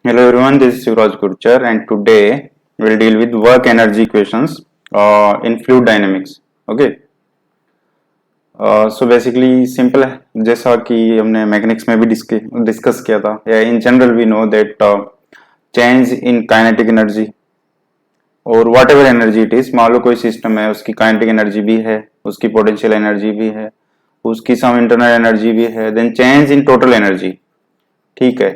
Hello everyone, this is Shivraj Gurchar and today we'll deal with work energy equations in fluid dynamics. Okay, so basically simple है जैसा कि हमने mechanics में भी discuss किया था या in general we know that change in kinetic energy और whatever energy it is मान लो कोई सिस्टम है उसकी काइनेटिक एनर्जी भी है उसकी पोटेंशियल एनर्जी भी है उसकी सम इंटरनल एनर्जी भी है then change in total energy ठीक है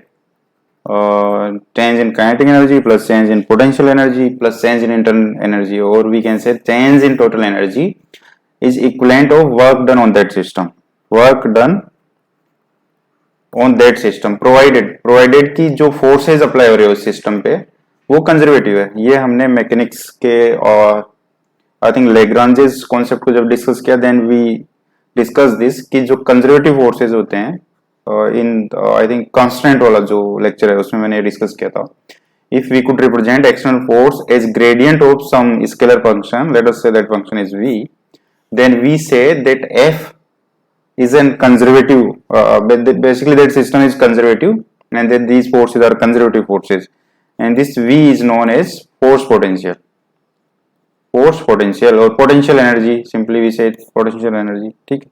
change in kinetic energy plus change in potential energy plus change in internal energy or we can say change in total energy is equivalent of work done on that system work done on that system provided कि जो forces apply हो रहे हो उस system पे वो conservative है ये हमने मैकेनिक्स के और आई थिंक लेग्रांजेस कॉन्सेप्ट को जब डिस्कस किया देन वी डिस्कस दिस कि जो कंजर्वेटिव फोर्सेज होते हैं इन आई थिंक कांस्टेंट वाला जो लेक्चर है उसमें मैंने डिस्कस किया था if we could represent external force as gradient of some scalar function, let us say that function is v, then we say that f is a conservative, basically that system is conservative and that these forces are conservative forces and this v is known as force potential और potential energy simply we say potential energy ठीक है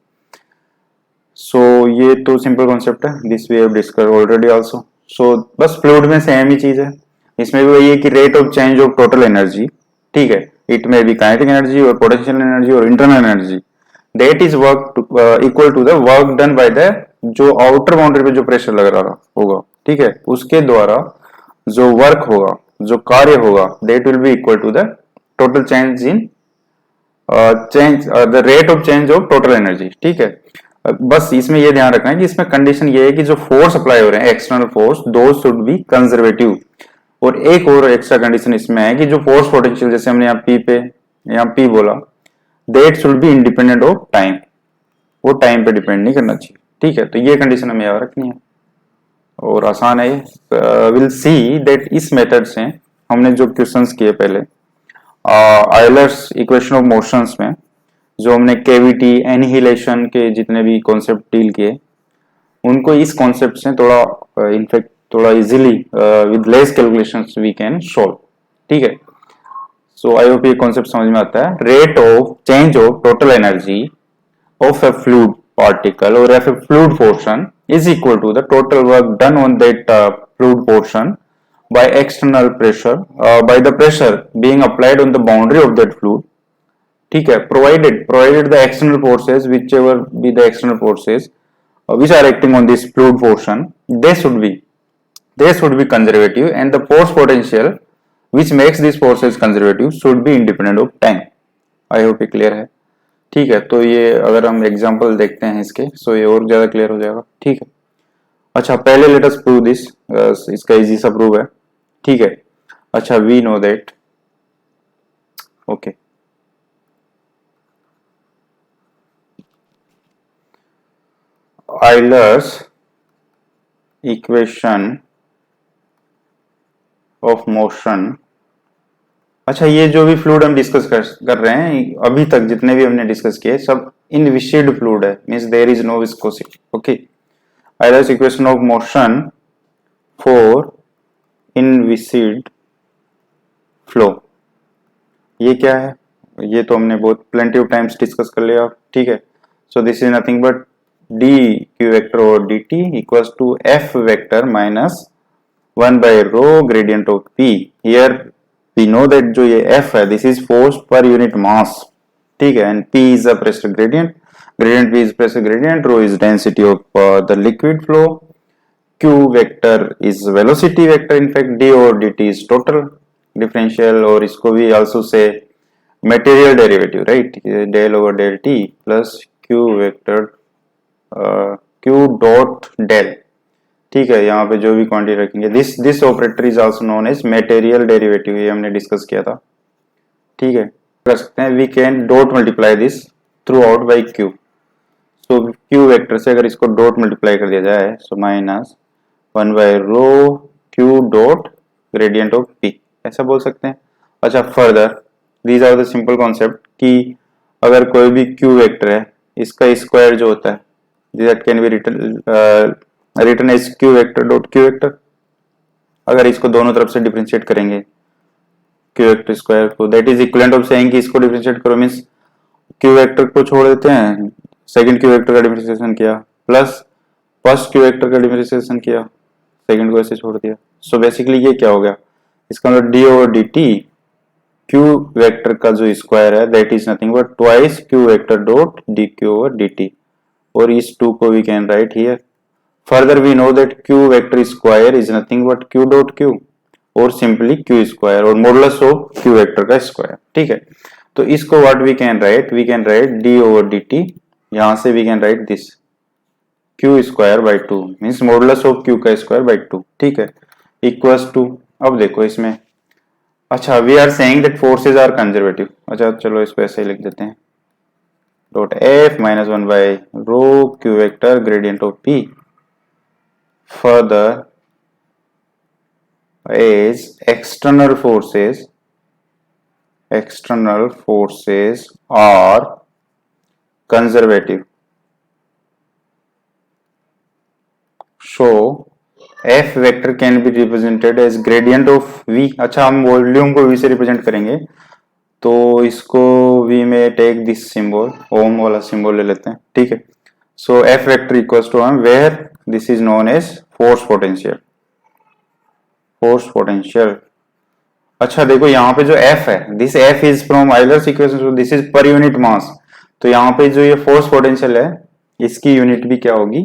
so ये तो simple concept है this we have discuss already also so बस fluid में same ही चीज है इसमें भी वही है कि rate of change of total energy ठीक है इट में भी काइनेटिक एनर्जी और पोटेंशियल एनर्जी और internal energy that is work equal to the work done by the जो आउटर बाउंड्री पे जो प्रेशर लग रहा होगा ठीक है उसके द्वारा जो वर्क होगा जो कार्य होगा that will be equal to the total change in change the rate of change of total energy ठीक है बस इसमें ये ध्यान रखना है कि इसमें कंडीशन ये है कि जो फोर्स अप्लाई हो रहे हैं एक्सटर्नल फोर्स दो शुड बी कंजर्वेटिव और एक और एक्स्ट्रा कंडीशन इसमें है कि जो फोर्स पोटेंशियल जैसे हमने यहाँ पी पे यहाँ पी बोला that should be independent of time वो टाइम पे डिपेंड नहीं करना चाहिए ठीक है तो ये कंडीशन हमें याद रखनी है और आसान है विल सी दैट इस मेथड से हमने जो क्वेश्चंस किए पहले आयलर्स इक्वेशन ऑफ मोशंस में जो हमने केविटी एनिहिलेशन के जितने भी कॉन्सेप्ट डील किए उनको इस कॉन्सेप्ट से थोड़ा इनफैक्ट थोड़ा easily with less calculations we can solve ठीक है सो आई होप ये कॉन्सेप्ट समझ में आता है rate of change of total energy of A fluid particle or if a fluid portion is equal to the total work done on that fluid portion by external pressure by the pressure being applied on the boundary of that fluid ठीक है provided the external forces whichever be the external forces which are acting on this fluid portion they should be conservative and the force potential which makes these forces conservative should be independent of time I hope ये clear है ठीक है तो ये अगर हम example देखते हैं इसके सो ये और ज्यादा क्लियर हो जाएगा ठीक है अच्छा पहले लेट अस प्रूव दिस इसका इजी सा प्रूव है ठीक है अच्छा we know that okay Euler's equation of motion अच्छा ये जो भी फ्लूइड हम डिस्कस कर रहे हैं अभी तक जितने भी हमने डिस्कस किए सब इनविसिड फ्लूइड है means there is no viscosity okay Euler's equation of motion for inviscid flow ये क्या है ये तो हमने बहुत प्लेंटी ऑफ टाइम्स डिस्कस कर लिया ठीक है so this is nothing but d q vector और D t equals to f vector minus 1 by rho gradient of p here we know that जो ये f है this is force per unit mass ठीक है and p is the pressure gradient p is pressure gradient rho is density of the liquid flow q vector is velocity vector in fact d और dt is total differential और इसको भी also say material derivative right del over del t plus q vector q dot del ठीक है यहाँ पे जो भी क्वांटिटी रखेंगे this operator is also known as material derivative ये हमने डिस्कस किया था ठीक है कर सकते हैं we can dot multiply this throughout by q so q vector से अगर इसको डॉट मल्टीप्लाई कर दिया जाए so minus 1 by rho q dot gradient of p ऐसा बोल सकते हैं अच्छा further these are the simple concept कि अगर कोई भी क्यू वेक्टर है इसका स्क्वायर जो होता है that can be written as q vector dot q vector अगर इसको दोनों तरफ से डिफरेंशिएट करेंगे क्यू वेक्टर स्क्वायर को, that is equivalent of saying कि इसको डिफरेंशिएट करो मींस क्यू वेक्टर को छोड़ देते हैं, सेकंड क्यू वेक्टर का डिफरेंशिएशन किया, प्लस फर्स्ट क्यू वेक्टर का डिफरेंशिएशन किया, सेकंड को ऐसे छोड़ दिया। सो बेसिकली ये क्या हो गया, इसका मतलब d over D t q vector का जो स्क्वायर है that is nothing but twice q vector dot d q over D t, और इस टू को we can write here. Further we know that q vector square is nothing but q dot q और simply q square और modulus of q vector का square. ठीक है, तो इसको what we can write d over D T, यहां से we can write this q square by two means modulus of q का स्क्वायर बाई टू। ठीक है, इक्वल्स टू, अब देखो इसमें, अच्छा we are saying that forces are conservative, अच्छा चलो इसको ऐसे ही लिख देते हैं, dot f minus one by rho q vector gradient of p further is external forces are conservative, so f vector can be represented as gradient of v। अच्छा हम वॉल्यूम को v से रिप्रेजेंट करेंगे तो इसको v में take this symbol, ओम वाला symbol ले लेते हैं। ठीक है, so f vector equals to m where this is known as force potential, force potential. अच्छा देखो यहाँ पे जो F है, this F is from Euler's equation, so this is per unit mass, तो यहाँ पे जो ये फोर्स पोटेंशियल है इसकी यूनिट भी क्या होगी,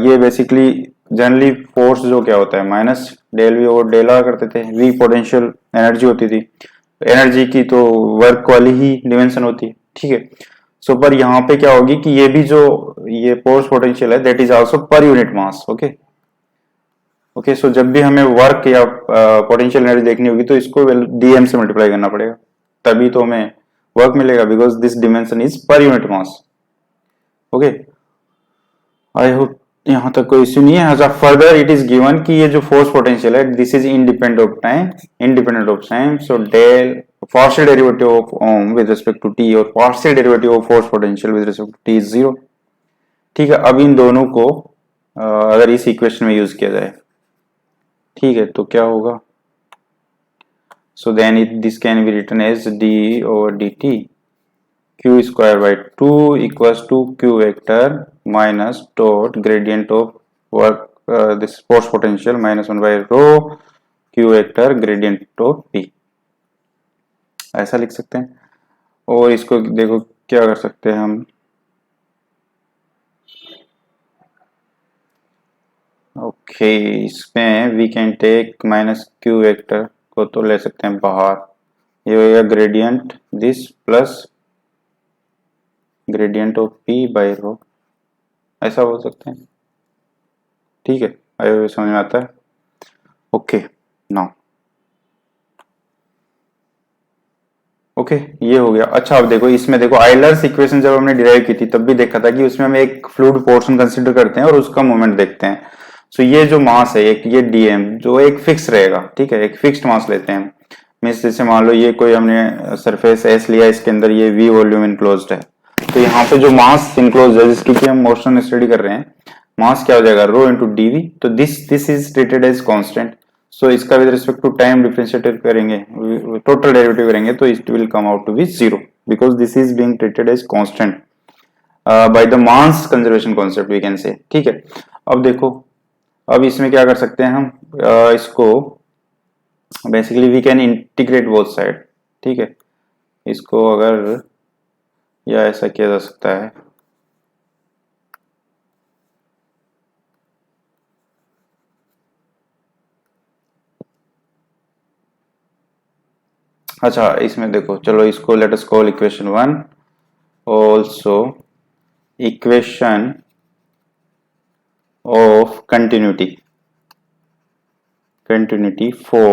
ये बेसिकली जनरली फोर्स जो क्या होता है minus del v over del r करते थे, वी पोटेंशियल एनर्जी होती थी, एनर्जी की तो वर्क वाली ही डिमेंशन होती है। ठीक है, सो पर यहाँ पे क्या होगी कि ये भी जो ये फोर्स पोटेंशियल है that is also per unit mass. Okay okay, so जब भी हमें वर्क या पोटेंशियल एनर्जी देखनी होगी तो इसको डीएम से मल्टीप्लाई करना पड़ेगा, तभी तो हमें वर्क मिलेगा, because this dimension is per unit mass. Okay, I hope यहां तक कोई इश्यू नहीं है। अच्छा फर्दर इट इज गिवन कि ये जो फोर्स पोटेंशियल है this is independent of time, so del partial derivative of ohm with respect to t और partial derivative of force potential with respect to t is zero. ठीक है, अब इन दोनों को अगर इस इक्वेशन में यूज किया जाए, ठीक है, तो क्या होगा, so then it this can be written as d over D t q square by two equals to q vector minus dot gradient of work this force potential minus one by rho q vector gradient of p, ऐसा लिख सकते हैं। और इसको देखो क्या कर सकते हैं हम, ओके इसमें we can take minus q vector को तो ले सकते हैं बाहर, ये हो गया gradient this plus gradient of p by rho, ऐसा बोल सकते हैं। ठीक है, आयो समझ में आता है। ओके नाउ ओके ये हो गया। अच्छा अब देखो इसमें देखो आयलर्स इक्वेशन जब हमने डिराइव की थी तब भी देखा था कि उसमें हम एक फ्लूइड पोर्शन कंसीडर करते हैं और उसका मोमेंट देखते हैं। सो ये जो मास है एक ये डीएम जो एक फिक्स रहेगा, ठीक है, एक फिक्स्ड मास लेते हैं। मीन्स जैसे मान लो ये कोई हमने सरफेस एस लिया, इसके अंदर ये वी वॉल्यूम इनक्लोज्ड है, तो यहाँ पे जो मास इनक्लोज है क्योंकि हम मोशन स्टडी कर रहे हैं, मास क्या हो जाएगा रो इंटू डीवी, तो this is treated as constant. So इसका with respect to time differentiate करेंगे, टोटल डेरिवेटिव करेंगे तो it will come out to be zero because this is being treated as constant by the mass conservation concept we can say. ठीक है, अब देखो अब इसमें क्या कर सकते हैं हम, इसको basically we can integrate both side. ठीक है, इसको अगर या ऐसा किया जा सकता है, अच्छा इसमें देखो चलो इसको late us call equation 1 also equation of continuity for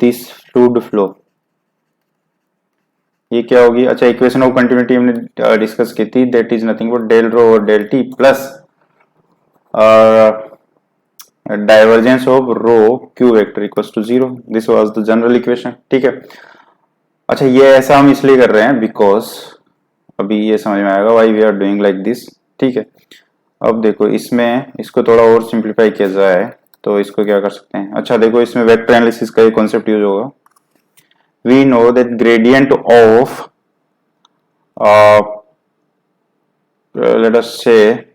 this fluid flow, ये क्या होगी। अच्छा इक्वेशन ऑफ कंटिन्यूटी हमने डिस्कस की थी, that is nothing but del rho और del t plus divergence of rho q vector equals to zero, this was the general equation. ठीक है, अच्छा ये ऐसा हम इसलिए कर रहे हैं बिकॉज अभी ये समझ में आएगा why we are doing like this. ठीक है, अब देखो इसमें इसको थोड़ा और सिंप्लीफाई किया जाए तो इसको क्या कर सकते हैं, अच्छा देखो इसमें वेक्टर एनालिसिस का एक कॉन्सेप्ट यूज होगा. We know that gradient of let us say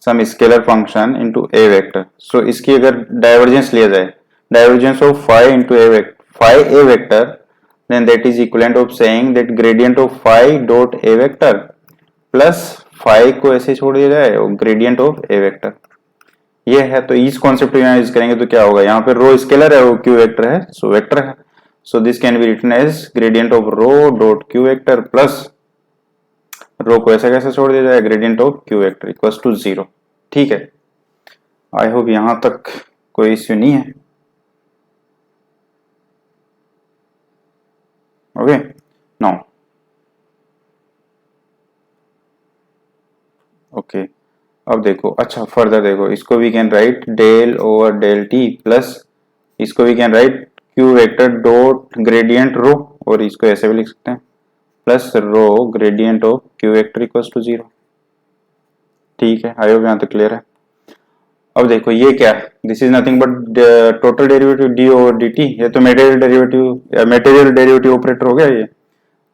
some scalar function into a vector. So इसकी अगर डाइवर्जेंस लिया जाए, divergence of phi into phi a vector, then that is equivalent of saying that gradient of phi dot a vector plus phi को ऐसे छोड़ दिया जाए और gradient of a vector. ये है, तो इस कॉन्सेप्ट को यहाँ यूज करेंगे तो क्या होगा, यहाँ पे रो स्केलर है, वो क्यू वेक्टर है, सो वेक्टर है. So this can be written as gradient of rho dot q vector plus rho को ऐसा कैसे छोड़ दिया जाए, gradient of q vector equals to 0. ठीक है, आई होप यहां तक कोई इश्यू नहीं है. ओके नाउ ओके, अब देखो, अच्छा फर्दर देखो, इसको we can write del over del t plus इसको we can write q vector dot gradient rho, और इसको ऐसे भी लिख सकते हैं plus rho gradient of q vector equals to 0. ठीक है, आई होप यहाँ तक क्लियर है. अब देखो ये क्या है, this is nothing but total derivative d over D t. ये तो मटेरियल डेरिवेटिव ऑपरेटर हो गया ये,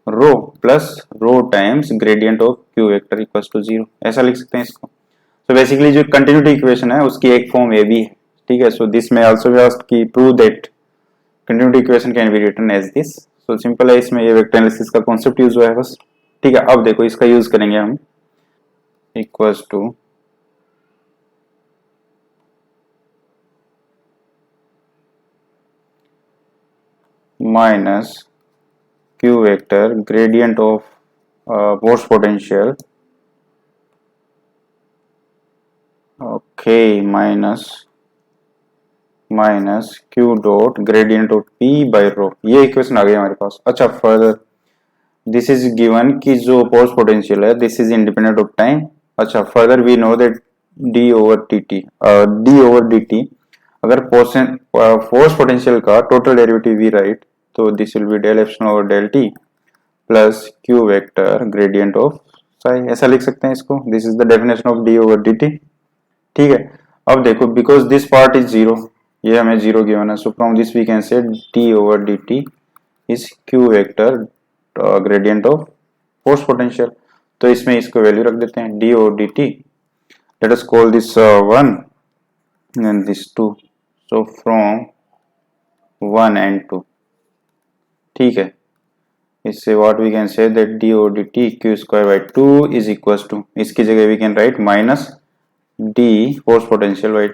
rho plus rho times gradient of q vector equals to 0, ऐसा लिख सकते हैं इसको. तो बेसिकली जो कंटिन्यूटी इक्वेशन है उसकी एक फॉर्म ये भी है. ठीक है, so this may also be asked की prove that continuity equation can be written as this. So simple है, इसमें ये वेक्टर एनालिसिस का कॉन्सेप्ट यूज हुआ है बस. ठीक है, अब देखो इसका यूज करेंगे हम, equals to minus q vector gradient of force potential, okay, minus q dot gradient of p by rho. ये इक्वेशन आ गई हमारे पास. अच्छा फर्दर दिस इज गिवन कि जो फोर्स पोटेंशियल है this is independent of time. अच्छा further we know that d over D t अगर फोर्स पोटेंशियल का टोटल डेरिवेटिव वी राइट तो this will be del epsilon over del t plus q vector gradient of psi, ऐसा लिख सकते हैं इसको. This is the definition of d over D T. ठीक है, अब देखो बिकॉज दिस पार्ट इज 0, ये हमें 0 गिवन है, so from this we can say D over D T is q vector gradient of force potential. तो इसमें इसको वैल्यू रख देते हैं d over D t. Let us call this 1 and this 2, so from 1 and 2. ठीक है, इससे what we can say that d over D t q square by 2 is equals to, इसकी जगह we can write minus D force potential by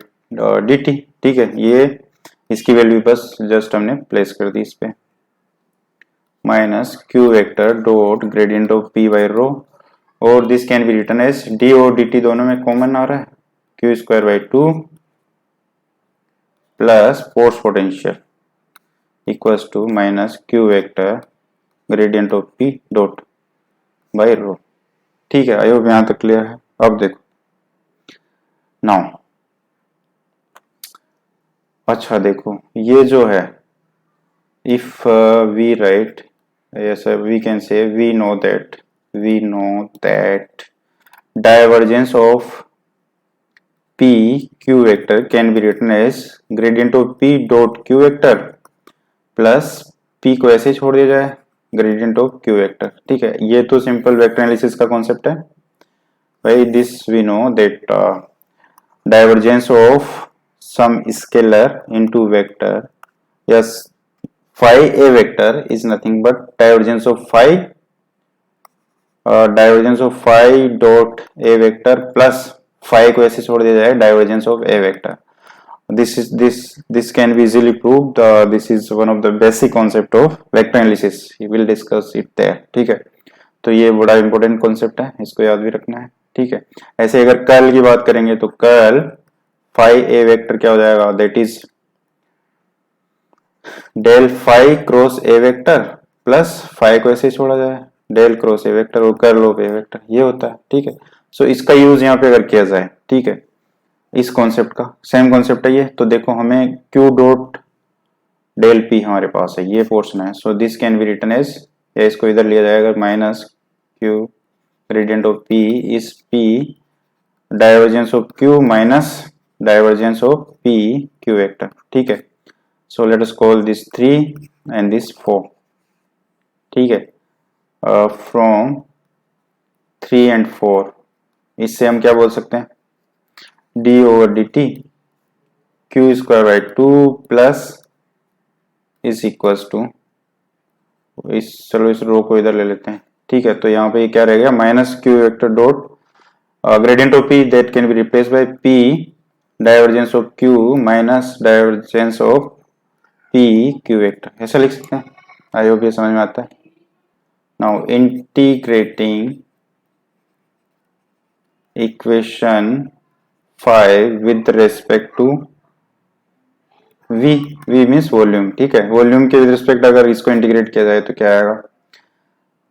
D T. ठीक है, ये इसकी value बस जस्ट हमने प्लेस कर दी इस पे, minus q vector dot gradient of p by rho, और this can be written as d और डी टी दोनों में कॉमन आ रहा है, q square by 2 plus force potential equals to minus q vector gradient of p dot by rho. ठीक है, I hope यहाँ तक क्लियर है. अब देखो नाउ, अच्छा देखो ये जो है, if we write, yes we can say we know that divergence of p q vector can be written as gradient of p dot q vector plus p को ऐसे छोड़ दिया जाए gradient of q vector. ठीक है, ये तो simple vector analysis का कॉन्सेप्ट है भाई. This we know that divergence of some scalar into vector, yes, phi a vector is nothing but divergence of phi dot a vector plus phi को ऐसे छोड़ दिया जाए divergence of a vector. This can be easily proved. This is one of the basic concept of vector analysis. We will discuss it there. ठीक है, तो ये बड़ा इंपॉर्टेंट कॉन्सेप्ट है, इसको याद भी रखना है. ठीक है, ऐसे अगर कर्ल की बात करेंगे तो कर्ल phi a वेक्टर क्या हो जाएगा, that is del phi cross a vector plus phi को ऐसे छोड़ा जाए डेल क्रॉस ए वेक्टर और कर्ल ऑफ ए वेक्टर, ये होता है. ठीक है, सो इसका यूज यहाँ पे अगर किया जाए, ठीक है, इस कॉन्सेप्ट का सेम कॉन्सेप्ट है ये. तो देखो हमें क्यू डॉट डेल पी हमारे पास है, ये पोर्शन है, so this can be written as, या इसको इधर लिया जाएगा minus q gradient of p is p divergence of q minus divergence of p q vector, ठीक है। So let us call this 3 and this 4, ठीक है। फ्रॉम 3 एंड 4, इससे हम क्या बोल सकते हैं, d over D t q square by 2 plus is equals to, चलो इस रो को इधर ले लेते हैं, ठीक है। तो यहाँ पे क्या रहेगा, minus q vector dot gradient of P that can be replace by P divergence of q minus divergence of p q vector, ऐसा लिख सकते हैं। आई होप ये समझ में आता है। Now integrating equation 5 with respect to v, v means volume, ठीक है। वॉल्यूम के विद रिस्पेक्ट अगर इसको इंटीग्रेट किया जाए तो क्या आएगा,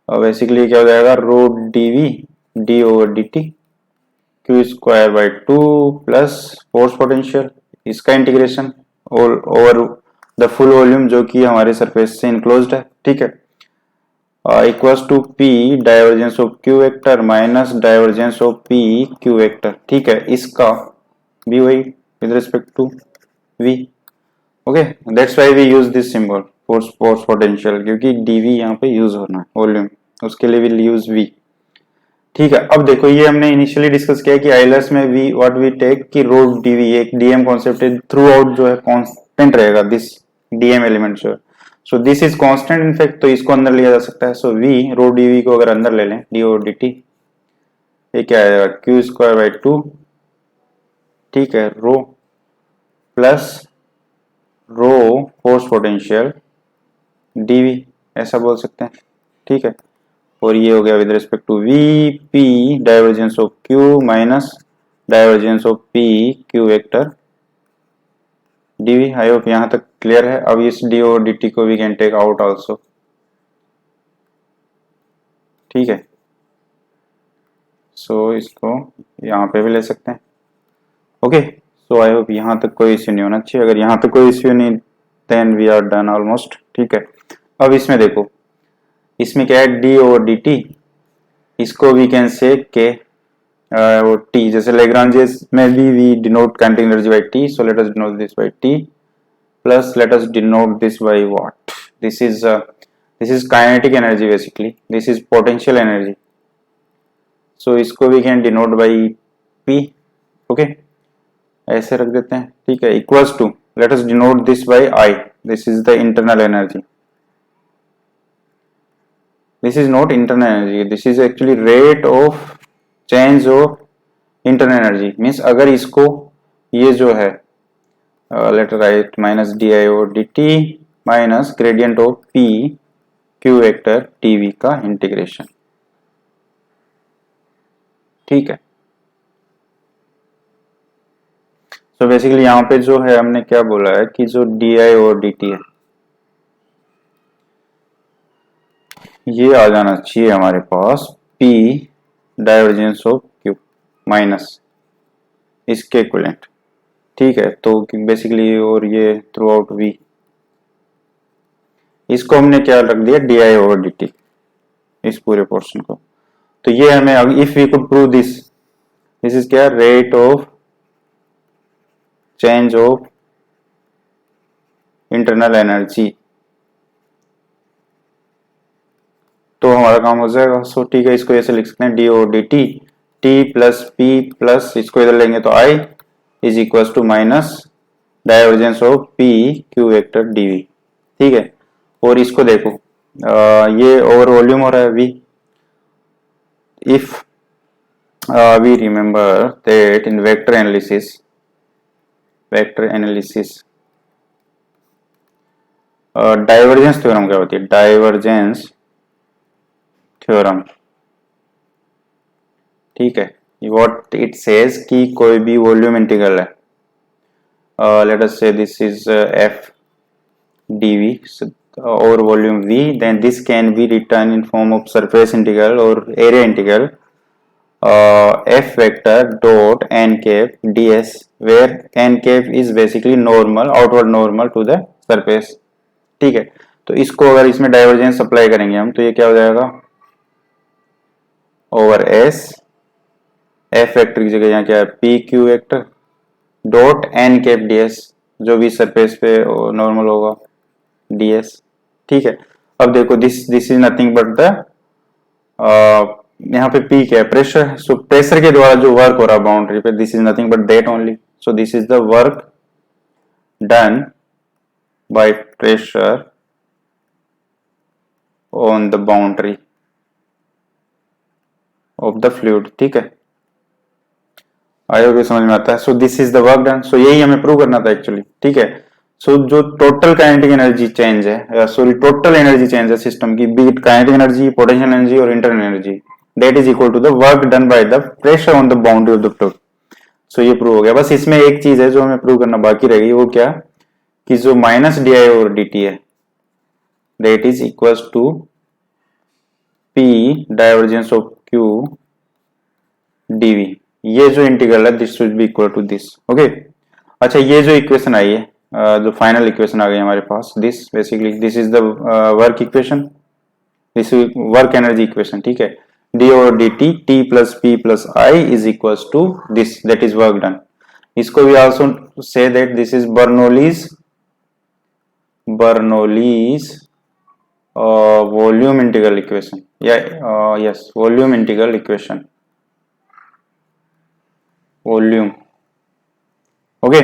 बेसिकली क्या हो जाएगा, rho dv d over dt q square by 2 plus force potential, इसका integration over the full volume जो कि हमारे सरफेस से इनक्लोज्ड है, ठीक है। Equals to p divergence of q vector minus divergence of p q vector, ठीक है। इसका भी वही with respect to v, okay. That's why we use this symbol force potential, क्योंकि dv यहाँ पे यूज होना है वॉल्यूम, उसके लिए विल यूज v, ठीक है। अब देखो ये हमने इनिशियली डिस्कस किया कि आइलर्स में वी व्हाट वी टेक कि रो dv एक dm कॉन्सेप्ट है, थ्रू आउट जो है कांस्टेंट रहेगा दिस dm एलिमेंट जो है, so this is constant in fact, तो इसको अंदर लिया जा सकता है। सो v रो dv को अगर अंदर ले लें d ओवर dt, ये क्या आएगा, क्यू स्क्वायर बाई 2, ठीक है, rho plus rho force potential dv, ऐसा बोल सकते हैं, ठीक है। और ये हो गया with respect to v p divergence of q minus divergence of p q vector dv। I hope यहां तक क्लियर है। अब इस d और dt को we can take out also, ठीक है। सो इसको यहाँ पे भी ले सकते हैं, ओके। सो आई होप यहाँ तक कोई इश्यू नहीं होना चाहिए। अगर यहाँ तक कोई इश्यू नहीं then we are done almost, ठीक है। अब इसमें देखो, इसमें क्या है, d ओवर dt, इसको वी कैन से के और t, जैसे लेग्रांजेस में भी we denote kinetic energy by t, so let us denote this by t plus let us denote this by what, this is kinetic energy, basically this is potential energy, so इसको we can denote by p, okay. ऐसे रख देते हैं, ठीक है। Equals to let us denote this by I, this is the internal energy, this is not internal energy, this is actually rate of change of internal energy, means अगर इसको ये जो है let write minus D I और D t minus gradient of p q vector t v का integration, ठीक है। So basically यहाँ पे जो है हमने क्या बोला है कि जो डी आई और डी टी है ये आ जाना चाहिए हमारे पास P divergence of Q minus इसके इक्विवेलेंट, ठीक है। तो बेसिकली और ये थ्रू आउट V, इसको हमने क्या रख दिया d I over D t, इस पूरे पोर्शन को। तो ये हमें if we could prove this, this is क्या, rate of change of internal energy, तो हमारा काम हो जाएगा। सो ठीक है, इसको ऐसे लिख सकते हैं d o d t, t plus p plus इसको इधर लेंगे तो I is equal to minus divergence of p q vector d v, ठीक है। और इसको देखो ये ओवर वॉल्यूम हो रहा है v, if we remember that in vector analysis divergence theorem क्या होती है, डाइवर्जेंस थ्योरम, ठीक है। व्हाट इट सेज कि कोई भी वॉल्यूम इंटीग्रल है, लेट अस से दिस इज एफ डीवी और volume v, then this can be written in form of surface integral or area integral f vector dot n cap ds, where n cap is basically normal, outward normal to the surface, ठीक है। तो इसको अगर इसमें divergence apply करेंगे हम तो ये क्या हो जाएगा, ओवर एस एफ वेक्टर की जगह यहाँ क्या है p q vector dot n cap ds, जो भी सरफेस पे नॉर्मल होगा ds, ठीक है। अब देखो this is nothing but the, यहाँ पे P क्या है, प्रेशर। सो प्रेशर के द्वारा जो वर्क हो रहा है बाउंड्री पे, this is nothing but that only. So this is the work done by pressure on the boundary of the fluid, ठीक है। आई होप समझ में आता है। So this is the work done. So यही हमें प्रूव करना था एक्चुअली, ठीक है। सो जो टोटल काइनेटिक एनर्जी चेंज है, सॉरी टोटल एनर्जी चेंज है सिस्टम की, be it kinetic energy, potential energy और internal energy, that is equal to the work done by the pressure on the boundary of the fluid. So ये prove हो गया। बस इसमें एक चीज है जो हमें प्रूव करना बाकी रह गई, वो क्या, कि जो माइनस डी आई और डी टी है, that is equal to P divergence of Q D V. ये जो इंटीग्रल है this will be equal to this, okay. अच्छा, ये जो इक्वेशन आई है, जो फाइनल इक्वेशन आ गई हमारे पास, this basically this is the work equation, this work energy equation, ठीक है। डी और D t, t plus p plus I is equal to this, that is work done. इसको भी also say that this is Bernoulli's volume integral equation, या yes volume integral equation, volume, okay.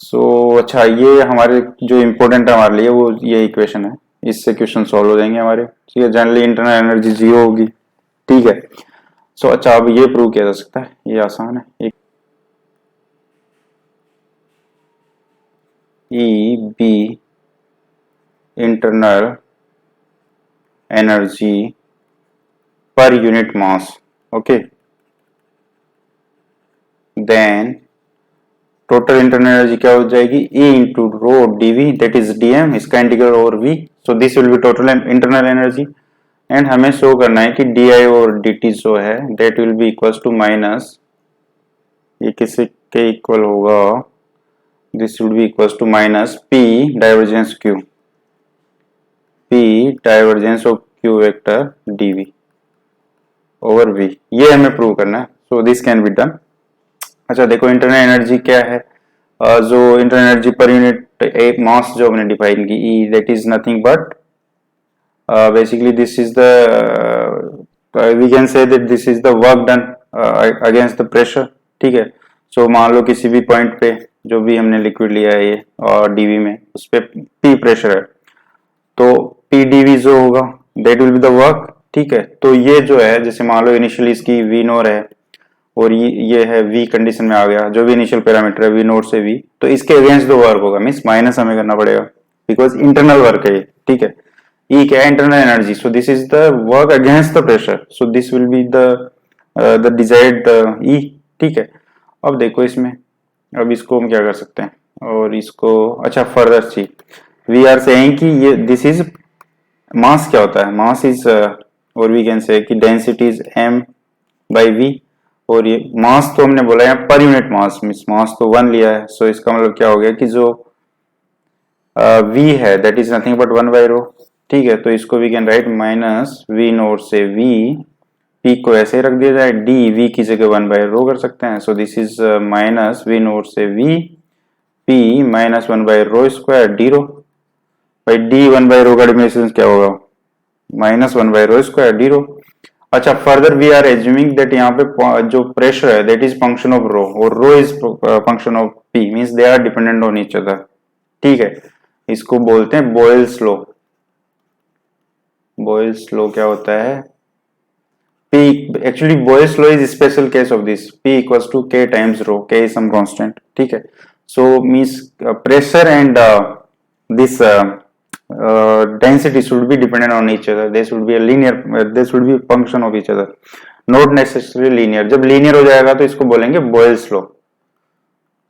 So अच्छा, ये हमारे जो important है हमारे लिए वो ये इक्वेशन है, इससे क्वेश्चन सॉल्व हो जाएंगे हमारे, ठीक है। जनरली इंटरनल एनर्जी 0 होगी, ठीक है। सो अच्छा, अब ये प्रूव किया जा सकता है, ये आसान है। E be internal energy per unit mass, okay, then total internal energy क्या हो जाएगी, E into rho dV, that is dm, इसका integral over V। So this will be total internal energy. And हमें शो करना है कि di और dt जो है that will be equal to minus, ये किसी के इक्वल होगा, this will be equal to minus P divergence Q, P divergence of Q vector dV over V। ये हमें प्रूव करना है। So this can be done. अच्छा देखो, इंटरनल एनर्जी क्या है, जो इंटरनल एनर्जी पर यूनिट एक मास जो हमने डिफाइन की, E, that is nothing but basically this is the, we can say that this is the work done against the pressure, ठीक है। सो मान लो किसी भी पॉइंट पे जो भी हमने लिक्विड लिया है ये और डीवी में, उस पे पी प्रेशर है, तो पी डीवी जो होगा that will be the work, ठीक है। तो ये जो है, जैसे मान लो इनिशियली इसकी वी नोर है और ये है वी कंडीशन में आ गया, जो भी इनिशियल पैरामीटर है वी नोट से वी, तो इसके अगेंस्ट दो वर्क होगा, मींस माइनस हमें करना पड़ेगा, बिकॉज इंटरनल वर्क है ये, ठीक है। ई क्या है, internal energy, so this is the work against the pressure, so this will be the desired E, ठीक है। अब देखो इसमें, अब इसको हम क्या कर सकते हैं, और इसको अच्छा फर्दर चीज, वी आर सेइंग कि ये दिस इज मास, क्या होता है मास इज, और वी कैन से कि density is m by v, और ये मास तो हमने बोला है पर यूनिट मास, मींस मास तो 1 लिया है, सो इसका मतलब क्या हो गया कि जो v है that is nothing but 1 by rho, ठीक है। तो इसको we can write minus v naught से v, p को ऐसे ही रख दिया जाए, d v की जगह 1 बाई रो कर सकते हैं, so this is minus v naught से v, p minus 1 by rho square D rho, भाई डी 1 बाई रो का डिमिनिशन क्या होगा, minus 1 by rho square D rho. अच्छा, further we are assuming that यहाँ पे जो प्रेशर है that is function of rho, और rho is function of P, means they are dependent on each other, ठीक है। इसको बोलते हैं बॉयल्स लॉ। बॉयल्स लॉ क्या होता है, P, actually Boyle's law is special case of this, P equals to K times rho, K is some constant, ठीक है। So means pressure and this density should be dependent on each other, they should be a linear, they should be function of each other, not necessarily linear। जब linear हो जाएगा तो इसको बोलेंगे boils law,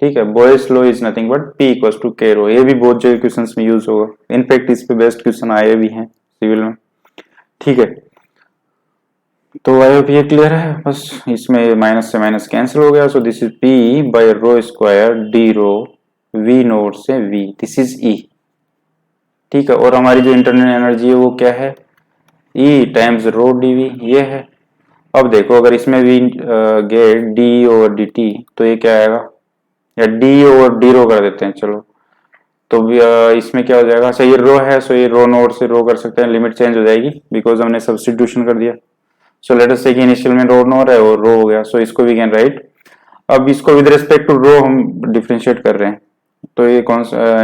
ठीक है। Boyle's law is nothing but P equals to K rho, ये भी बहुत जगह क्वेश्चंस में यूज होगा, इनफैक्ट इस पे बेस्ट क्वेश्चन आए भी हैं सिविल में, ठीक है। तो आई होप ये क्लियर है, बस इसमें माइनस से माइनस कैंसिल हो गया, so this is P by rho square D rho V naught से V, दिस इज E, ठीक है। और हमारी जो इंटरनल एनर्जी है वो क्या है, E टाइम्स रो dV, ये है। अब देखो, अगर इसमें भी गेट डी और dt, तो ये क्या आएगा, या डी ओवर डी रो कर देते हैं, चलो। तो इसमें क्या हो जाएगा, अच्छा ये रो है, सो ये रो नोड से रो कर सकते हैं, लिमिट चेंज हो जाएगी बिकॉज हमने सब्स्टिट्यूशन कर दिया। सो लेट अस से कि इनिशियल में रो नोड है और रो हो गया, सो इसको वी कैन राइट। अब इसको विद रिस्पेक्ट टू रो हम डिफरेंशिएट कर रहे हैं, तो ये कौन सा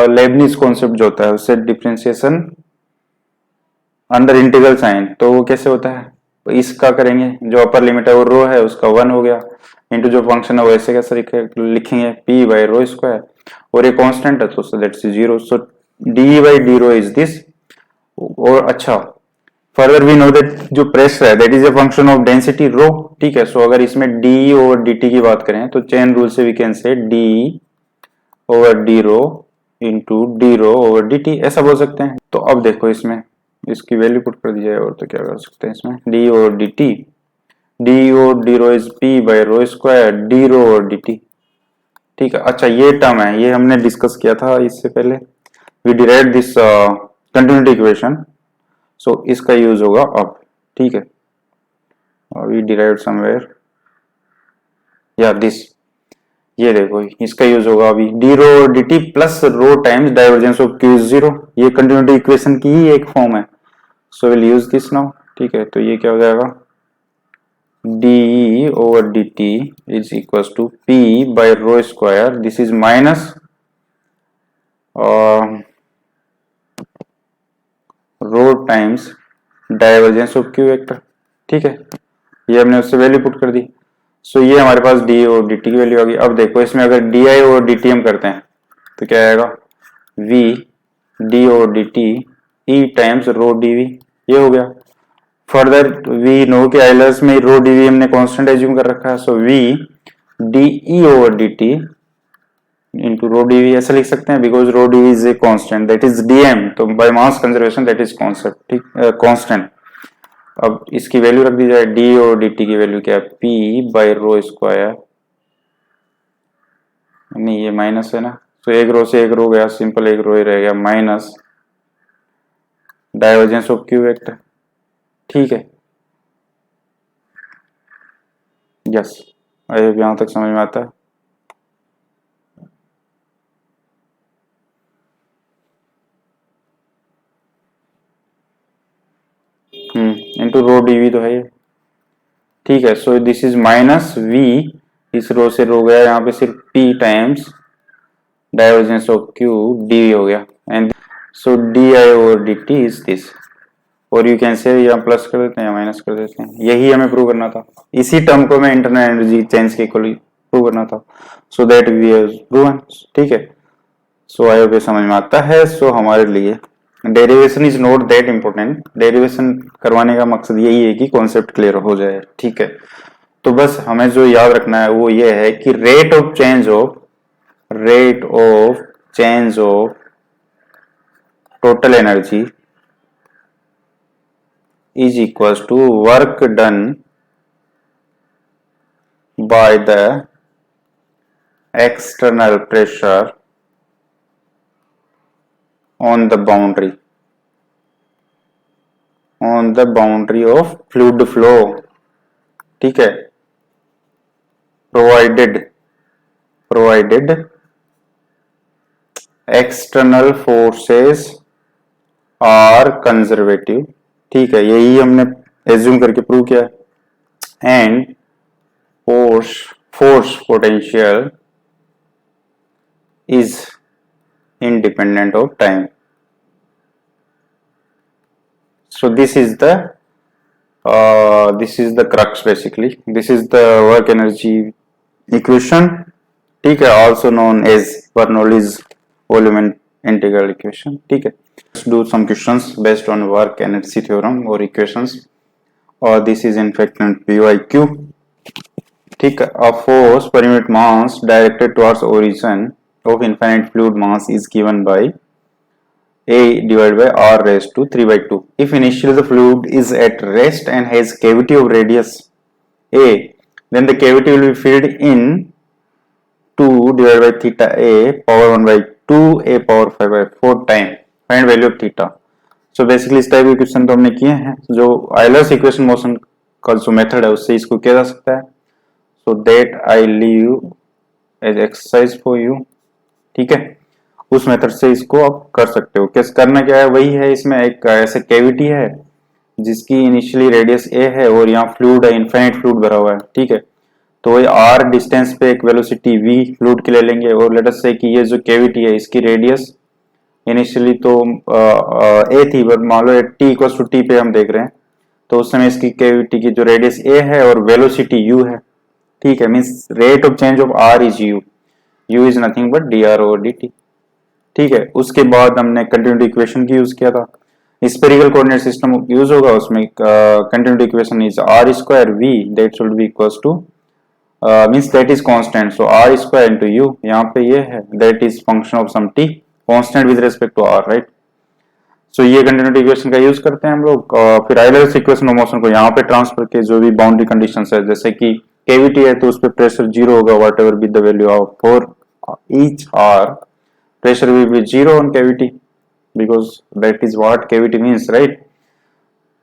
लेबनिज कॉन्सेप्ट जो होता है उससे डिफरेंशिएशन अंडर इंटीग्रल साइन, तो वो कैसे होता है, तो इसका करेंगे, जो अपर लिमिट है वो रो है उसका 1 हो गया, इंटू जो फंक्शन है वो ऐसे कैसे लिखेंगे पी बाई रो स्क्वायर, और ये कांस्टेंट है तो that's 0, so D by D rho is this. और अच्छा फर्दर वी नो दैट जो प्रेशर है that is a function of density rho, ठीक है। सो अगर इसमें डी ओवर डी टी की बात करें तो चेन रूल से we can say D over D rho into D rho over D T, ऐसा बोल सकते हैं। तो अब देखो इसमें इसकी वैल्यू पुट कर दी जाए, और तो क्या कर सकते हैं इसमें, D over D T, D over D rho is P by rho square D rho over D T, ठीक है। अच्छा ये टर्म है, ये हमने डिस्कस किया था इससे पहले, we derive this continuity equation, so इसका यूज होगा अब, ठीक है। वी डिराइव समवेयर या दिस, ये देखो इसका यूज होगा अभी, d rho d t plus rho times divergence of q is 0, ये कंटिन्यूटी इक्वेशन की ही एक फॉर्म है, so will use this now, ठीक है। तो ये क्या हो जाएगा, d over D T is equal to P by rho square, this is minus rho times divergence of q vector, ठीक है। ये हमने उससे वैल्यू पुट कर दी, सो ये हमारे पास डी और डी टी की वैल्यू आ गई। अब देखो इसमें अगर डी आई और डी टी हम करते हैं तो क्या आएगा, वी डी और D t E times rho d V, ये हो गया। फर्दर वी नो कि आइलर्स में रो डी वी हमने कांस्टेंट एज्यूम कर रखा है, so we d E over D t into rho d V, ऐसा लिख सकते हैं because rho d V is a constant that is dM, तो by mass conservation that is concept, ठीक, कांस्टेंट। अब इसकी वैल्यू रख दी जाए, डी और डी टी की वैल्यू क्या है, पी बाई रो स्क्वायर, नहीं ये माइनस है ना, तो एक रो से एक रो गया, सिंपल एक रो ही रह गया, minus divergence of q vector, ठीक है। यस, अब यहां तक समझ में आता है। इंटू रो डीवी तो है ये, ठीक है। So this is minus V, इस रो से रो गया, यहाँ पे सिर्फ P times divergence of Q D हो गया, and so D I over D T is this, और यू कैन से या प्लस कर देते हैं या माइनस कर देते हैं, यही हमें प्रूव करना था, इसी टर्म को मैं इंटरनल एनर्जी चेंज के इक्वली प्रूव करना था, so that we have proven, ठीक है। सो आई होप ये समझ में आता है। सो हमारे लिए derivation is not that important, derivation करवाने का मकसद यही है कि कॉन्सेप्ट क्लियर हो जाए, ठीक है। तो बस हमें जो याद रखना है वो ये है कि rate of change of total energy is equals to work done by the external pressure on the boundary of fluid flow, ठीक है, provided external forces are conservative, ठीक है, यही हमने एज्यूम करके प्रूव किया, and force potential is independent of time. So this is the crux basically. This is the work energy equation, ठीक है, also known as Bernoulli's volume integral equation, ठीक है। Let's do some questions based on work energy theorem or equations, or this is in fact PYQ, ठीक है। A force per unit mass directed towards origin of infinite fluid mass is given by A divided by R raised to 3 by 2. If initially the fluid is at rest and has cavity of radius A, then the cavity will be filled in 2 divided by theta A power 1 by 2 A power 5 by 4 time. Find value of theta. So basically इस type के question तो हमने किए हैं, जो Euler's equation motion का जो method है उससे इसको किया जा सकता है। So that I leave as exercise for you. ठीक है, उस मेथड से इसको आप कर सकते हो। कैसे करना क्या है, वही है, इसमें एक ऐसे कैविटी है जिसकी इनिशियली रेडियस ए है और यहाँ फ्लूइड है, इनफाइनाइट फ्लूइड भरा हुआ है। ठीक है, तो वही आर डिस्टेंस पे एक वेलोसिटी वी फ्लूइड के ले लेंगे और लेट अस से कि ये जो कैविटी है इसकी रेडियस इनिशियली तो ए थी, बट मान लो टी इक्वल टू टी पे हम देख रहे हैं, तो उस समय इसकी कैविटी की जो रेडियस ए है और वेलोसिटी यू है। ठीक है, means rate of change of R is U, U is nothing but D R over D T. ठीक है, उसके बाद हमने कंटिन्यूटी इक्वेशन की यूज किया था, स्पेरिकल कोऑर्डिनेट सिस्टम यूज होगा, उसमें continuity equation is r square v that should be equals to means that is constant, so r square into u, यहाँ पे ये है that is function of some t constant with respect to r, right. So ये continuity equation का use करते हैं हम लोग। फिर आइलर्स इक्वेशन ऑफ मोशन को यहाँ पे ट्रांसफर के जो भी बाउंड्री कंडीशंस है, जैसे कि कैविटी है तो उस पे प्रेशर जीरो होगा whatever be the value of for each R, pressure will be zero on cavity because that is what cavity means, right।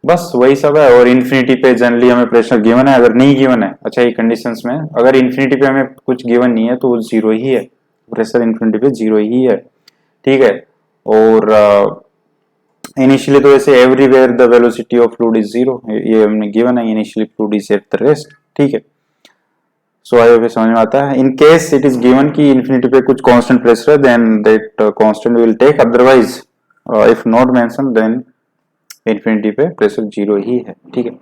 बस वही सब है। और इन्फिनिटी पे जनरली हमें प्रेशर गिवन है, अगर नहीं गिवन है, अच्छा ये कंडीशंस में अगर इन्फिनिटी पे हमें कुछ गिवन नहीं है तो वो जीरो ही है, प्रेशर इन्फिनिटी पे जीरो ही है। ठीक है, और इनिशियली तो ऐसे everywhere the velocity of fluid is zero, ये हमने गिवन है, initially fluid is at the rest. ठीक है, सो आई होप समझ में आता है। In case it is given कि इन्फिनिटी पे कुछ कांस्टेंट प्रेशर है, then that constant will take, otherwise if not mention then infinity पे प्रेशर जीरो ही है। ठीक है,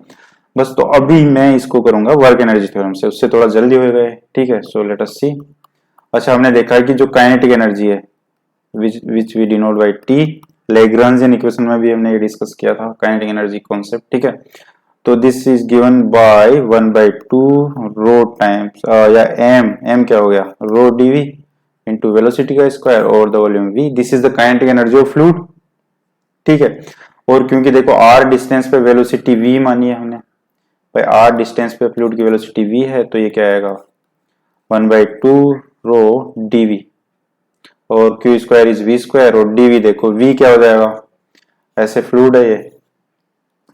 बस तो अभी मैं इसको करूंगा वर्क एनर्जी थ्योरम से, उससे थोड़ा जल्दी हो गए। ठीक है, सो लेट अस सी। अच्छा, हमने देखा है कि जो काइनेटिक एनर्जी है which we denote by T, Lagrangian equation में भी हमने ये डिस्कस किया था काइनेटिक एनर्जी कॉन्सेप्ट। ठीक है, तो this is given by 1/2 rho times या एम क्या हो गया, रो डीवी इनटू वेलोसिटी का स्क्वायर और the volume V, this is the kinetic energy of fluid. ठीक है, और क्योंकि देखो आर डिस्टेंस पे वेलोसिटी वी मानी है हमने, भाई आर डिस्टेंस पे फ्लूइड की वेलोसिटी वी है, तो ये क्या आएगा 1/2 रो डीवी और Q square is V square, और डीवी देखो वी क्या हो जाएगा, ऐसे फ्लूइड है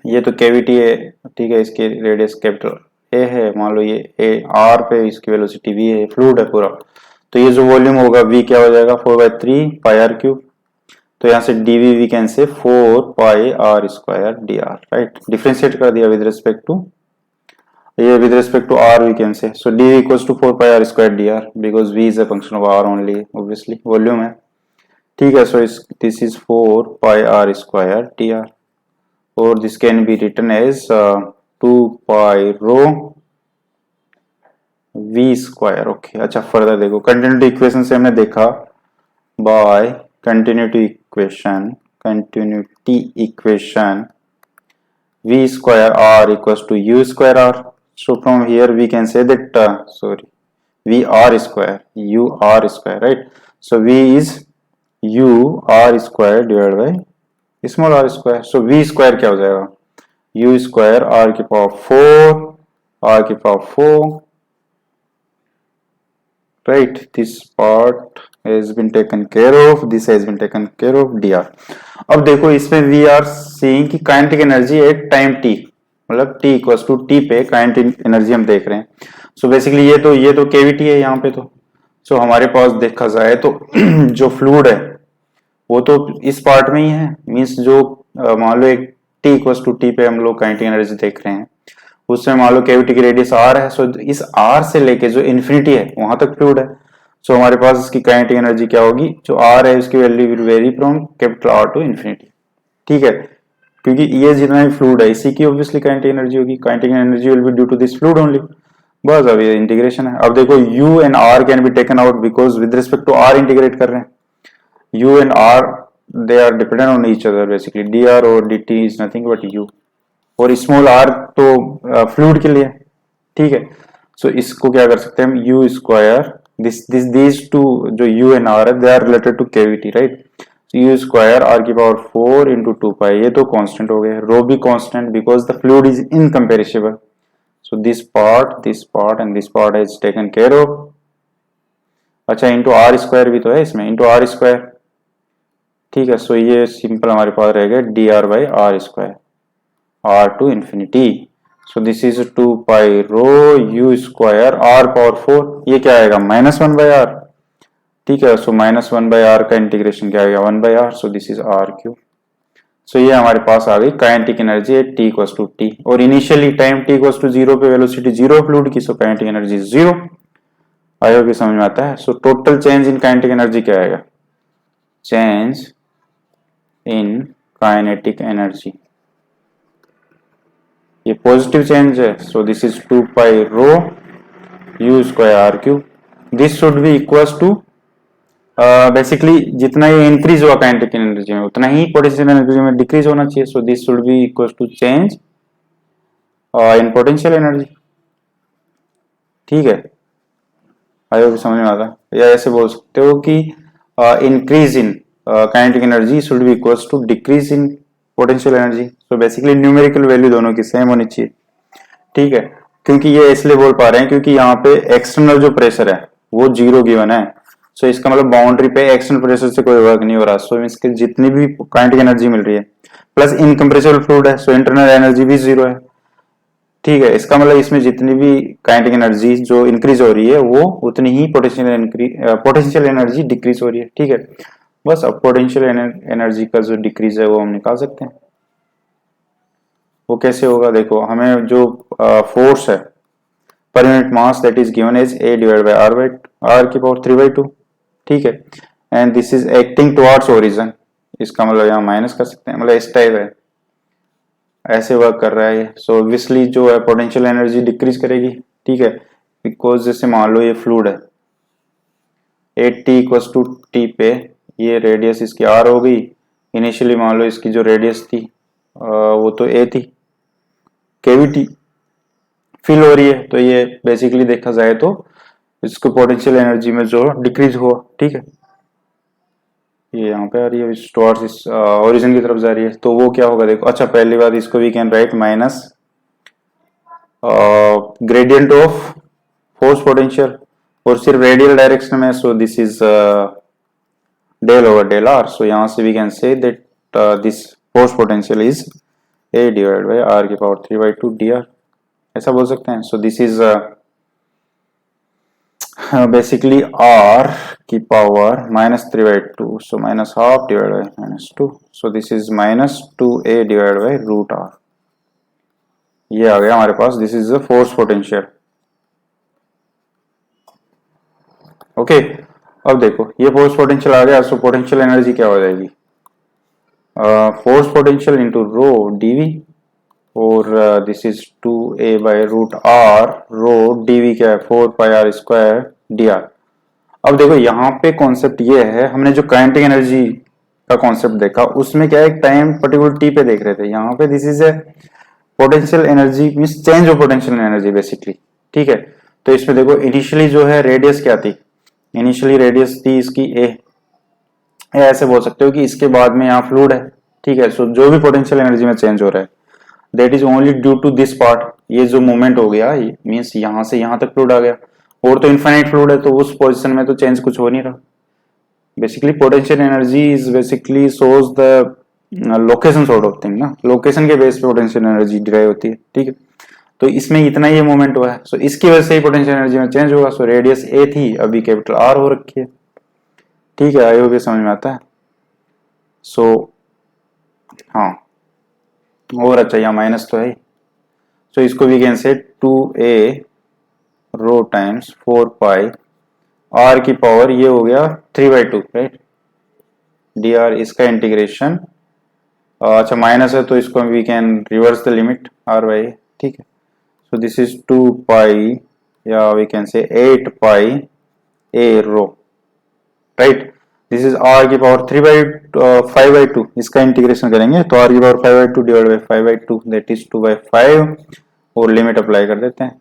ये तो कैविटी है। ठीक है, इसकी रेडियस कैपिटल ए है, मान लो ये ए आर पे इसकी वेलोसिटी वी है, फ्लूइड है पूरा, तो ये जो वॉल्यूम होगा वी क्या हो जाएगा 4/3 पाई आर क्यूब, तो यहाँ से DV we can say 4 pi R square D R, right. Differentiate कर दिया विद रिस्पेक्ट टू ये, with respect to R we can say, so D equals to 4 pi R square D R because V is a function of R only, obviously volume है। ठीक है, so this is 4 pi R square D R, और this can be written as 2 pi rho v square। Okay, अच्छा further देखो continuity equation से हमने देखा by continuity equation v square r equals to u square r, so from here we can say that v r square u r square, right। so v is u r square divided by small R square, so V square क्या हो जाएगा U square R की power 4 R की power 4, right. This part has been taken care of, this has been taken care of D R. अब देखो इसमें we are seeing कि kinetic energy at time T, मतलब टी इक्वल्स टू टी पे kinetic energy हम देख रहे हैं। सो बेसिकली ये तो कैविटी है यहाँ पे, तो सो हमारे पास देखा जाए तो जो फ्लूइड है वो तो इस पार्ट में ही है, मींस जो मान लो एक टी इक्वल्स टू टी पे हम लोग काइनेटिक एनर्जी देख रहे हैं, उसमें मान लो कैविटी की रेडियस आर है, सो इस आर से लेके जो इन्फिनिटी है वहां तक फ्लूइड है। सो हमारे पास इसकी काइनेटिक एनर्जी क्या होगी, जो आर है उसकी value will vary from capital R to infinity. ठीक है, क्योंकि ये जितना भी फ्लूइड है इसी की ऑब्वियसली काइनेटिक एनर्जी होगी, kinetic energy will be due to this fluid only. बस अब ये इंटीग्रेशन है। अब देखो U and R can be taken out because with respect to R integrate कर रहे हैं, u and r they are dependent on each other basically, dr or dt is nothing but u, और small r तो fluid के लिए। ठीक है, सो इसको क्या कर सकते हैं हम, u स्क्वायर these two जो u and r है they are related to cavity, right। so u square r की पावर 4 into 2 pi, ये तो कांस्टेंट हो गए, रो भी constant because the fluid is incompressible, so this part and this part is taken care of. अच्छा, into r square भी तो है इसमें, इंटू आर स्क्वायर। ठीक है, सो ये सिंपल हमारे पास रहेगा D R by R square, R to infinity. So this is 2 pi rho you square R power 4, ये क्या आएगा -1/r, ठीक है। सो -1/r का इंटीग्रेशन क्या आएगा 1/r, so this is r cube. So ये हमारे पास आ गई kinetic energy at t equals to t, और initially time t equals to 0 पे वेलोसिटी 0 फ्लूइड की, so kinetic energy 0। I hope ये समझ में आता है। So total change in kinetic energy क्या आएगा, चेंज इन काइनेटिक एनर्जी, ये पॉजिटिव चेंज है। So this is 2 pi rho you square are cube, this should be equals to basically जितना ये इंक्रीज हुआ काइनेटिक एनर्जी में उतना ही पोटेंशियल एनर्जी में डिक्रीज होना चाहिए। So this should be equals to change in potential energy, ठीक है। आई होप समझ में आता है। या ऐसे बोल सकते हो कि increase in kinetic energy should be equals to decrease in potential energy. So basically numerical value दोनों की सेम होनी चाहिए, ठीक है। क्योंकि ये इसलिए बोल पा रहे हैं क्योंकि यहाँ पे एक्सटर्नल जो प्रेशर है वो 0 गिवन है। सो इसका मतलब बाउंड्री पे एक्सटर्नल प्रेशर से कोई वर्क नहीं हो रहा। सो इसके जितनी भी काइनेटिक एनर्जी मिल रही है प्लस इनकम्प्रेसिबल फ्लूइड है, सो इंटरनल एनर्जी भी 0 है, ठीक है। इसका मतलब इसमें जितनी भी काइनेटिक एनर्जी जो इंक्रीज हो रही है वो उतनी ही पोटेंशियल एनर्जी डिक्रीज हो रही है, ठीक है। बस अब पोटेंशियल एनर्जी का जो डिक्रीज है वो हम निकाल सकते हैं। वो कैसे होगा, देखो हमें जो फोर्स है per unit mass that is given as a divide by r की पावर 3/2, ठीक है। And this is acting towards origin, इसका मतलब यहाँ माइनस कर सकते हैं, मतलब इस टाइप है, ऐसे वर्क कर रहा है ये। सो ऑब्वियसली जो है पोटेंशियल एनर्जी डिक्रीज करेगी, ठीक है। बिकॉज जैसे मान लो ये फ्लूइड है 8t इक्वल्स टू t पे, ये रेडियस इसकी r हो गई। इनिशियली मान लो इसकी जो रेडियस थी वो तो a थी, केविटी फिल हो रही है, तो ये बेसिकली देखा जाए तो इसको पोटेंशियल एनर्जी में जो डिक्रीज हुआ, ठीक है। ये यहाँ पे आ रही है टुवर्ड्स इस ओरिजिन की तरफ जा रही है, तो वो क्या होगा देखो। अच्छा पहली बात इसको we can write minus gradient of force potential, और सिर्फ रेडियल डायरेक्शन में, so this is del over del r. So यहाँ से we can say that this force potential is a divide by r की पावर 3/2 dr, ऐसा बोल सकते हैं। So this is basically r की power -3/2, so -12 divided by -2, so this is -2a divided by root r, ये आ गया हमारे पास। This is the force potential, okay. अब देखो ये फोर्स पोटेंशियल आ गया, सो पोटेंशियल एनर्जी क्या हो जाएगी, force potential into rho dv, और this is 2a by root r, rho dv क्या है 4 पाई r स्क्वायर dr। अब देखो यहाँ पे कॉन्सेप्ट ये है, हमने जो काइनेटिक एनर्जी का कॉन्सेप्ट देखा उसमें क्या एक टाइम पर्टिकुलर टी पे देख रहे थे, यहाँ पे this is a potential energy means change of potential energy basically, ठीक है। तो इसमें देखो इनिशियली जो है रेडियस क्या थी, इनिशियली रेडियस थी इसकी a, ऐसे बोल सकते हो कि इसके बाद में यहाँ फ्लूइड है, ठीक है। सो जो भी पोटेंशियल एनर्जी में चेंज हो रहा है that is only due to this part, ये जो मूवमेंट हो गया मींस यहाँ से यहाँ तक फ्लूइड आ गया, और तो इनफाइनाइट फ्लूइड है तो उस पोजीशन में तो चेंज कुछ हो नहीं रहा। Basically potential energy is basically shows the location sort of thing ना, लोकेशन के बेस पे पोटेंशियल एनर्जी डिराइव होती है, ठीक है। तो इसमें इतना ही मूवमेंट हुआ है, सो इसकी वजह से ही पोटेंशियल एनर्जी में चेंज होगा। सो रेडियस a थी, अभी कैपिटल R हो रखी है, ठीक है। आई होप ये समझ में आता है। सो हाँ, और अच्छा यहाँ माइनस तो है, सो इसको we can say 2a rho times 4 pi r की पावर, ये हो गया 3/2 राइट dr, इसका इंटीग्रेशन, अच्छा माइनस है तो इसको we can reverse the limit r by, ठीक है। सो दिस इज 2 पाई या we can say 8 pi a rho, right. This is r की पावर 5/2, इसका इंटीग्रेशन करेंगे तो r की power 5/2 divide by 5/2 that is 2/5, और लिमिट अप्लाई कर देते हैं।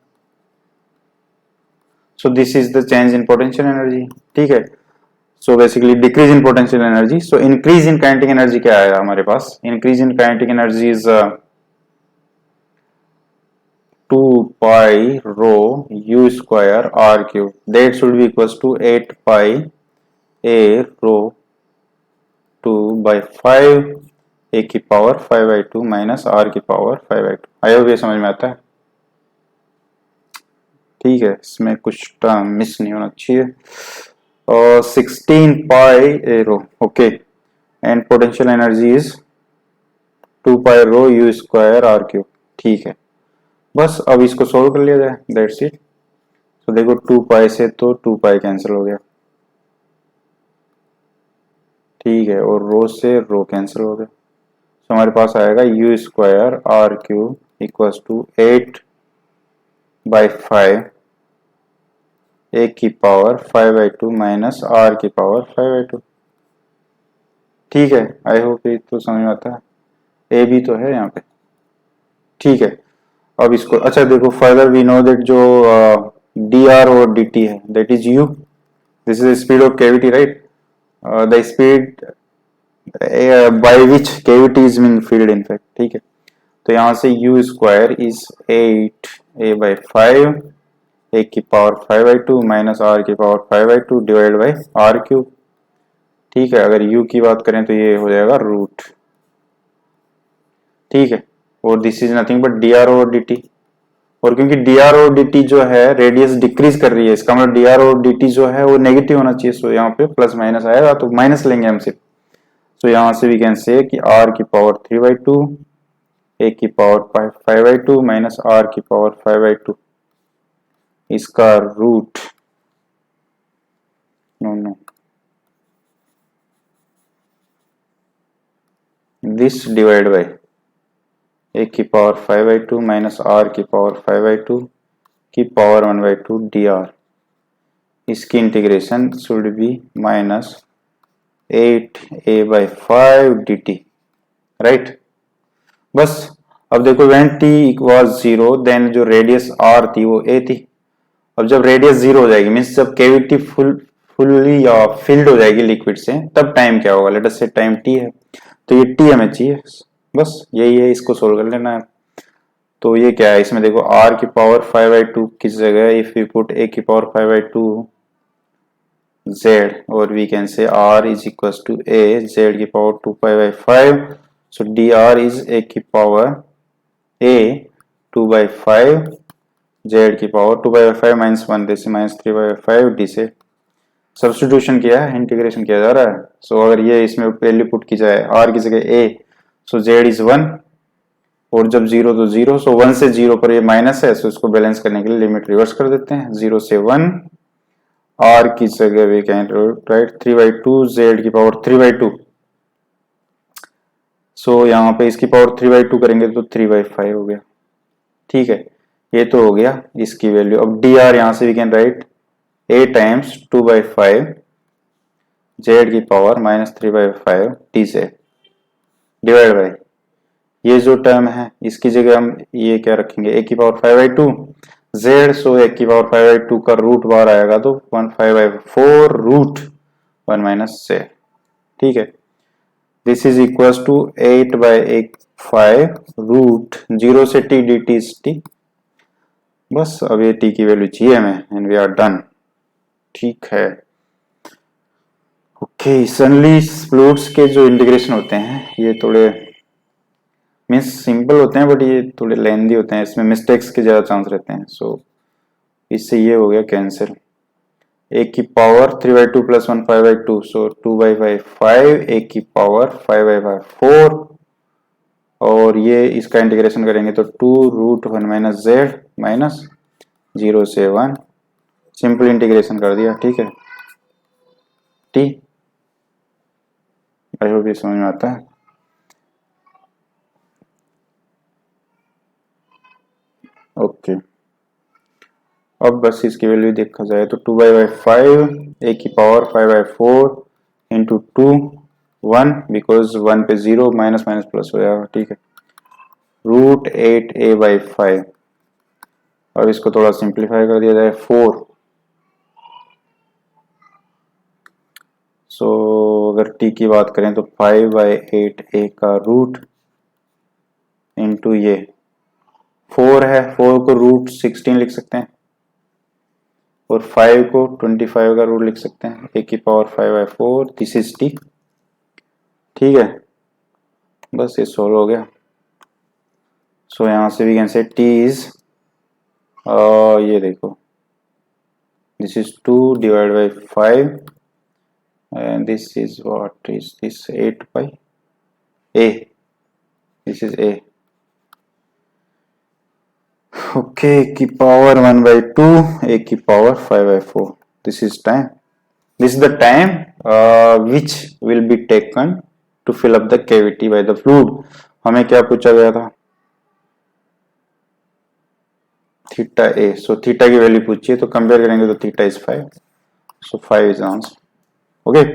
So this is the change in potential energy, ठीक है। So basically decrease in potential energy, so increase in kinetic energy क्या आएगा हमारे पास, increase in kinetic energy is 2 pi rho u square r cube, that should be equals to 8 pi a rho 2/5 a की power 5/2 minus r की power 5/2। I hope ये समझ में आता है। ठीक है, इसमें कुछ टर्म मिस नहीं होना चाहिए। और 16 pi a rho, okay, and potential energy is 2 pi rho you square are cube. ठीक है, बस अब इसको सोल्व कर लिया जाए, दैट्स इट। तो देखो 2 पाई से तो 2 पाई कैंसिल हो गया, ठीक है, और रो से रो कैंसिल हो गया। तो हमारे पास आएगा U square are cube equals to 8/5 A की पावर 5/2 माइनस आर की पावर 5/2। ठीक है, आई होप ये तो समझ में आता है। ए भी तो है यहाँ पे, ठीक है। अब इसको अच्छा देखो, फर्दर वी नो दैट जो डी आर और डी टी है, that is you, this is speed of cavity, right, the speed by which cavity is being filled in fact, ठीक है। तो यहाँ से you square is 8a/5 A की power 5/2 minus are की power 5/2 divide by R cube, ठीक है। अगर u की बात करें तो ये हो जाएगा रूट, ठीक है। और this is nothing but D R over D t, और क्योंकि D R over D T जो है रेडियस डिक्रीज कर रही है, इसका मतलब D R over D T जो है वो नेगेटिव होना चाहिए। सो यहाँ पे प्लस माइनस आएगा तो माइनस लेंगे हम सिर्फ। सो यहाँ से वी कैन से कि आर की पावर 3/2 ए की पावर 5/2 माइनस आर की पावर 5/2, इसका root, no this divide by a की पावर 5/2 माइनस आर की पावर 5/2 की पावर 1/2 डी आर, इसकी integration should be minus 8a/5 dt, right. बस अब देखो व्हेन t इक्वल्स 0 देन जो रेडियस r थी वो a थी। अब जब रेडियस 0 हो जाएगी, मीन्स जब कैविटी फुल्ली या फिल्ड हो जाएगी लिक्विड से, तब टाइम क्या होगा, लेट अस से टाइम t है, तो ये t हमें चाहिए, बस यही है, इसको सोल्व कर लेना है। तो ये क्या है, इसमें देखो r की पावर 5/2 किस जगह, इफ वी पुट a की पावर 5/2 z, और we can say r is equals to a z की power 2π/5, so dr is a की पावर a 2/5 z की पावर 2π/5 माइनस 1 से माइनस 3/5 डी से सब्स्टिट्यूशन किया है, इंटीग्रेशन किया जा रहा है। सो अगर ये इसमें वैल्यू पुट की जाए r की जगह a, सो z इज 1, और जब 0 तो 0, सो 1 से 0 पर ये माइनस है, सो इसको बैलेंस करने के लिए लिमिट रिवर्स कर देते हैं, 0 से 1, r की जगह वी कैन राइट 3/2 z की पावर 3/2, सो यहाँ पे इसकी पावर 3/2 करेंगे तो 3/5 हो गया, ठीक है। ये तो हो गया इसकी वैल्यू। अब dr यहाँ से we can write a times 2/5 z की पावर माइनस 3/5 t से डिवाइड बाय ये जो टर्म है, इसकी जगह हम ये क्या रखेंगे, a की पावर 5/2 z, सो a की पावर 5/2 का रूट बाहर आएगा तो 1/5/4 रूट 1 माइनस z, ठीक है। This is equals to 8/5 root 0 से t dt इज t, बस अब ये t की वैल्यू चाहिए हमें एंड वी आर डन, ठीक है। ओके, सडनली फ्लूइड्स के जो इंटीग्रेशन होते हैं ये थोड़े मीन्स सिंपल होते हैं बट ये थोड़े लेंदी होते हैं, इसमें मिस्टेक्स के ज्यादा चांस रहते हैं। सो इससे ये हो गया कैंसिल, ए की पावर 3/2 प्लस 1 5/2, सो 2/5 ए की पावर 5/4, और ये इसका इंटीग्रेशन करेंगे तो 2 रूट 1 माइनस जेड माइनस 0 से 1, सिंपल इंटीग्रेशन कर दिया, ठीक है। टी आई होप ये समझ में आता है। ओके, अब बस इसकी वैल्यू देखा जाए तो 2/5 ए की पावर 5/4 इंटू 2 1, बिकॉज 1 पे 0 माइनस माइनस प्लस हो जाएगा, ठीक है, रूट 8a/5। अब इसको थोड़ा सिंप्लीफाई कर दिया जाए 4, सो अगर t की बात करें तो 5/8a का रूट इंटू ये 4 है, 4 को रूट 16 लिख सकते हैं, और 5 को 25 का रूट लिख सकते हैं, a की पावर 5/4, दिस इज t, ठीक है। बस ये सोल्व हो गया। सो यहाँ से वी कैन से t इज ये देखो this is 2 divided by 5, and this is what is this, 8 by a, this is a. Okay, a की power 1 by 2, a की power 5 by 4. This is time. This is the time which will be taken to fill up the cavity by the fluid. हमें क्या पूछा गया था? Theta ए. So theta की value पूछी है, तो कंपेयर करेंगे तो theta is 5. So 5 is answer. Okay.